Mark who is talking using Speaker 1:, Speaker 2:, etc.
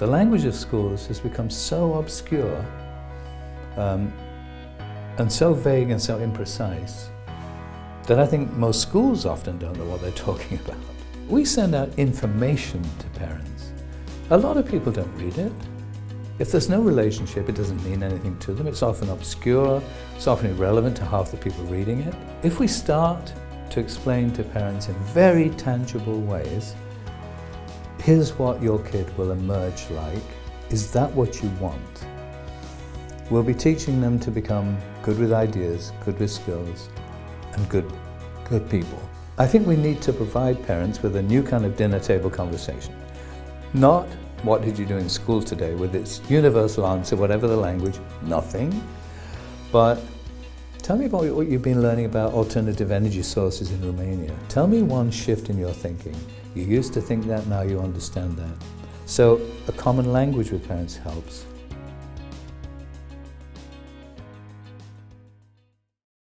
Speaker 1: The language of schools has become so obscure and so vague and so imprecise that I think most schools often don't know what they're talking about. We send out information to parents. A lot of people don't read it. If there's no relationship, it doesn't mean anything to them. It's often obscure, it's often irrelevant to half the people reading it. If we start to explain to parents in very tangible ways, here's what your kid will emerge like, is that what you want? We'll be teaching them to become good with ideas, good with skills, and good people. I think we need to provide parents with a new kind of dinner table conversation. Not, what did you do in school today, with its universal answer, whatever the language, nothing. But tell me about what you've been learning about alternative energy sources in Romania. Tell me one shift in your thinking. You used to think that, now you understand that. So a common language with parents helps.